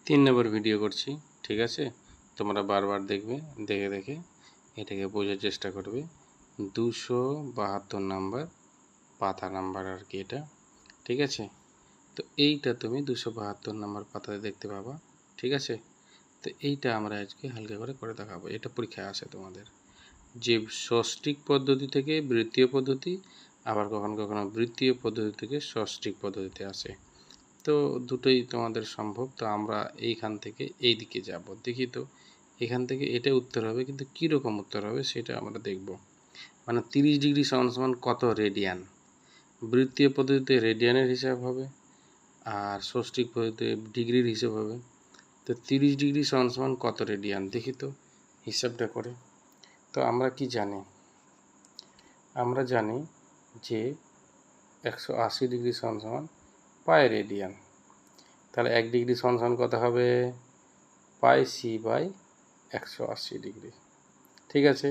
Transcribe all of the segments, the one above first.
3 নম্বর video করছি, ঠিক আছে? তোমরা বারবার দেখবে, দেখে দেখে এটাকে বোঝার চেষ্টা করবে। 272 নাম্বার পাতা নাম্বার আর কি এটা, ঠিক আছে? তো এইটা তুমি 272 নাম্বার পাতাতে দেখতে পাবা, ঠিক আছে? তো এইটা আমরা আজকে হালকা করে করে দেখাবো। এটা পরীক্ষায় আসে তোমাদের, যে ষষ্ঠিক পদ্ধতি থেকে বৃত্তীয় পদ্ধতি, আবার কখনো কখনো বৃত্তীয় পদ্ধতি থেকে ষষ্ঠিক পদ্ধতিতে আসে। তো দুটোই তোমাদের সম্ভব। তো আমরা এইখান থেকে এই দিকে যাব, দেখি তো এখান থেকে এটা উত্তর হবে, কিন্তু কীরকম উত্তর হবে সেটা আমরা দেখব। মানে 30 ডিগ্রি সমান সমান কত রেডিয়ান। বৃত্তীয় পদ্ধতিতে রেডিয়ানের হিসাব হবে, আর ষষ্ঠিক পদ্ধতিতে ডিগ্রির হিসাব হবে। তো 30 ডিগ্রি সমান সমান কত রেডিয়ান, দেখি তো হিসাবটা করে। তো আমরা কি জানি? আমরা জানি যে 180 ডিগ্রি সমান সমান পাই রেডিয়ান। তাহলে 1 ডিগ্রি সমান সমান কত হবে? পাই সি বাই 180 ডিগ্রি, ঠিক আছে?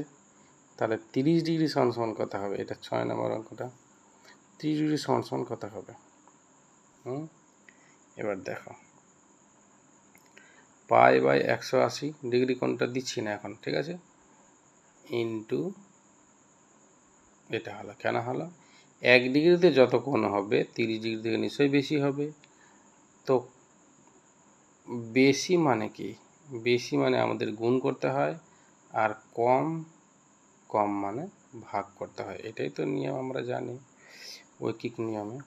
তাহলে 30 ডিগ্রি সমান সমান কত হবে? এটা 6 নম্বর অঙ্কটা। 30 ডিগ্রি সমান সমান কত হবে? এবার দেখো, পাই বাই 180 ডিগ্রি কোনটা দিচ্ছি না এখন, ঠিক আছে? ইন্টু এটা হলো, কেন হলো? 1 ডিগ্রিতে যত কোণ হবে 30 ডিগ্রি থেকে নিশ্চয়ই বেশি হবে। তো বেশি মানে কি? বেশি মানে আমাদের গুণ করতে হয়, আর কম কম মানে ভাগ করতে হয়। এটাই তো নিয়ম, আমরা জানি ঐকিক নিয়মে।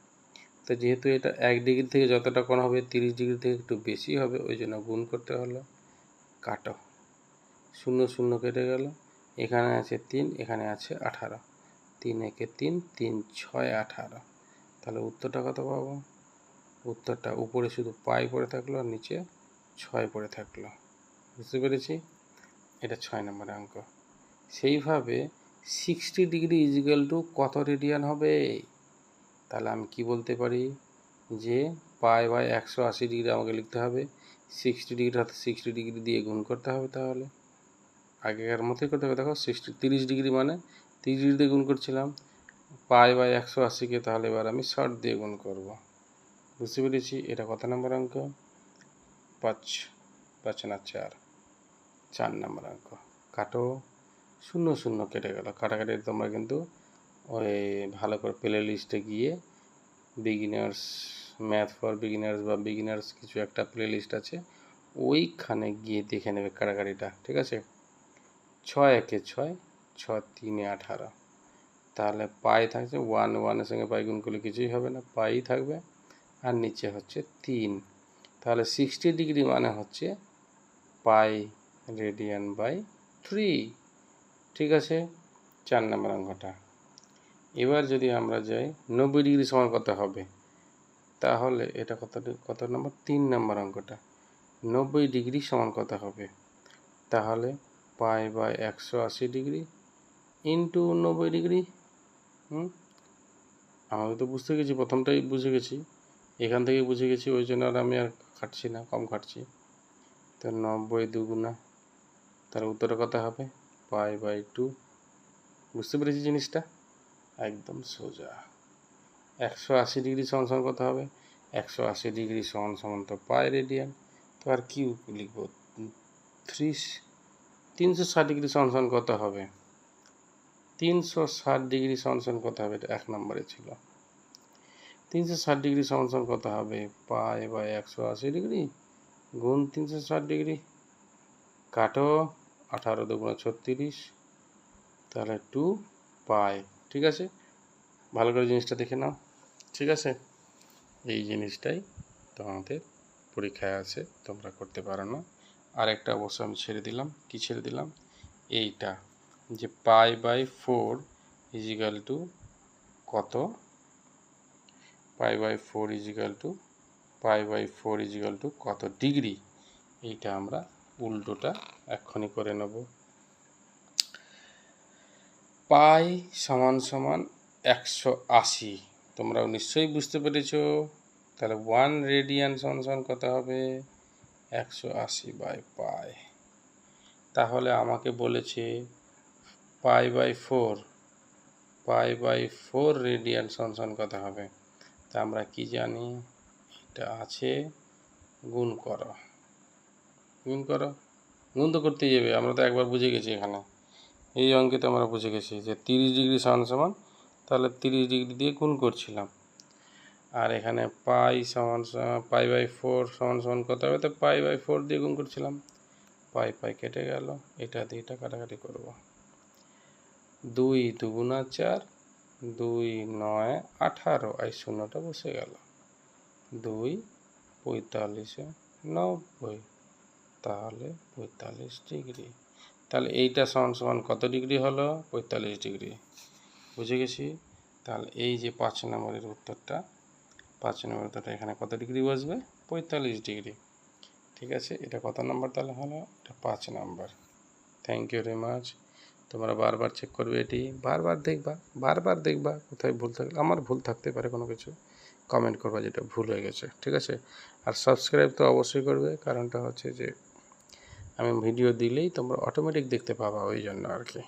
তো যেহেতু এটা 1 ডিগ্রি থেকে যতটা কোণ হবে 30 ডিগ্রি থেকে একটু বেশি হবে, ওই জন্য গুণ করতে হলো। কাটো, 0 0 কেটে গেল, এখানে আছে 3, এখানে আছে 18, 3 একে 3, 3 6 18। তাহলে উত্তরটা কত পাবো? উত্তরটা উপরে শুধু পাই পড়ে থাকলো আর নিচে 6 পড়ে থাকলো। বুঝতে পেরেছি? এটা 6 নম্বর অঙ্ক। সেইভাবে 60 ডিগ্রি ইজিক্যাল টু কত রেডিয়ান হবে? তাহলে আমি কি বলতে পারি যে পাই বাই 180 ডিগ্রি আমাকে লিখতে হবে, 60 ডিগ্রি অর্থাৎ 60 ডিগ্রি দিয়ে গুণ করতে হবে। তাহলে আগেকার মতোই করতে হবে। দেখো 30 ডিগ্রি মানে 30 ডিগ্রি দিয়ে গুণ করছিলাম, পাই বাই 180কে তাহলে এবার আমি 60 দিয়ে গুণ করব। বুঝতে পেরেছি? এটা কত নম্বর অঙ্ক? 5 না 4 নম্বর অঙ্ক। কাটো, 0 0 কেটে গেল, কাটাকাটি তোমরা কিন্তু ওই ভালো করে প্লে লিস্টে গিয়ে বিগিনার্স, ম্যাথ ফর বিগিনার্স বা বিগিনার্স কিছু একটা প্লে লিস্ট আছে, ওইখানে গিয়ে দেখে নেবে কাটাকাটিটা, ঠিক আছে? 6 একে 6, 6 3 18। তাহলে পাই থাকছে 1, 1 এর সঙ্গে পাই গুণ করলে কিছুই হবে না, পাই থাকবে, আর নিচে হচ্ছে 3। তাহলে 60 ডিগ্রি মানে হচ্ছে পাই রেডিয়ান বাই 3, ঠিক আছে? 4 নম্বর অঙ্কটা। এবার যদি আমরা যাই 90 ডিগ্রি সমান কত হবে, তাহলে এটা কত নম্বর? 3 নম্বর অঙ্কটা। 90 ডিগ্রি সমান কত হবে? তাহলে pi by 180 degree into 90 degree. আমি তো বুঝতে গেছি, প্রথমটাই বুঝে গেছি, এখান থেকে বুঝে গেছি, ওই জন্য আর আমি আর খাটছি না, কম খাটছি। তো 90 দুগুণা, তার উত্তরটা কত হবে? Pi by 2। বুঝতে পেরেছি জিনিসটা? একদম সোজা। 180 ডিগ্রি সমান সমান কত হবে? 180 ডিগ্রি সমান সমান তো পাই রেডিয়ান। তো আর কি লিখবো? 360 ডিগ্রি সমান সমান কত হবে? 360 ডিগ্রি সমান সমান কত হবে? এটা 1 নম্বরে ছিল। 360 ডিগ্রি সমান সমান কত হবে? পাই বাই 180 ডিগ্রি গুণ 360 ডিগ্রি। কাটো, 18 দুগুণা 36, তাহলে 2 পাই। ঠিক আছে? ভালো করে জিনিসটা দেখে নাও, ঠিক আছে? এই জিনিসটাই তোমাদের পরীক্ষায় আছে, তোমরা করতে পারো না। আরেকটা অবশ্য আমি ছেড়ে দিলাম। কি ছেড়ে দিলাম? এইটা, যে পাই বাই 4 ইজিক্যাল টু কত? পাই বাই 4 ইজিক্যাল টু কত ডিগ্রি? এইটা আমরা উল্টোটা এক্ষুনি করে নেব। পাই সমান সমান 180, তোমরাও নিশ্চয়ই বুঝতে পেরেছ। তাহলে 1 রেডিয়ান সমান সমান কত হবে? 180 বাই পাই। তাহলে আমাকে বলেছে পাই বাই 4 রেডিয়ান সমান সমান কত হবে? তা আমরা কি জানি? এটা আছে, গুণ করো। গুণ করো, গুণ তো করতেই যাবে, আমরা তো একবার বুঝে গেছি এখানে, এই অঙ্কে তো আমরা বুঝে গেছি যে 30 ডিগ্রি সমান সমান, তাহলে 30 ডিগ্রি দিয়ে গুণ করছিলাম। আর এখানে পাই সমান পাই বাই 4 সমান সমান কত হবে, তো পাই বাই 4 দিয়ে গুণ করছিলাম, পাই পাই কেটে গেল, এটা দিয়ে এটা কাটাকাটি করব। 2 দুগুণা 4, 2 9 18, এই শূন্যটা বসে গেল। 2 45 90, তাহলে 45 ডিগ্রি। তাহলে এইটা সমান সমান কত ডিগ্রি হলো, 45 ডিগ্রি। বুঝে গেছি। তাহলে এই যে 5 নম্বরের উত্তরটা, 5 নম্বরের উত্তরটা এখানে কত ডিগ্রি বসবে, 45 ডিগ্রি। ঠিক আছে, এটা কত নম্বর তাহলে হলো, এটা 5 নম্বর। Thank you very much. তোমরা বারবার চেক করবে, এটি বারবার দেখবা কোথায় ভুল থাকলে, আমার ভুল থাকতে পারে কোনো কিছু, কমেন্ট করবা যেটা ভুল হয়ে গেছে। ঠিক আছে, আর সাবস্ক্রাইব তো অবশ্যই করবে, কারণটা হচ্ছে যে আমি ভিডিও দিলেই তোমরা অটোমেটিক দেখতে পাবা, ওই জন্য আর কি।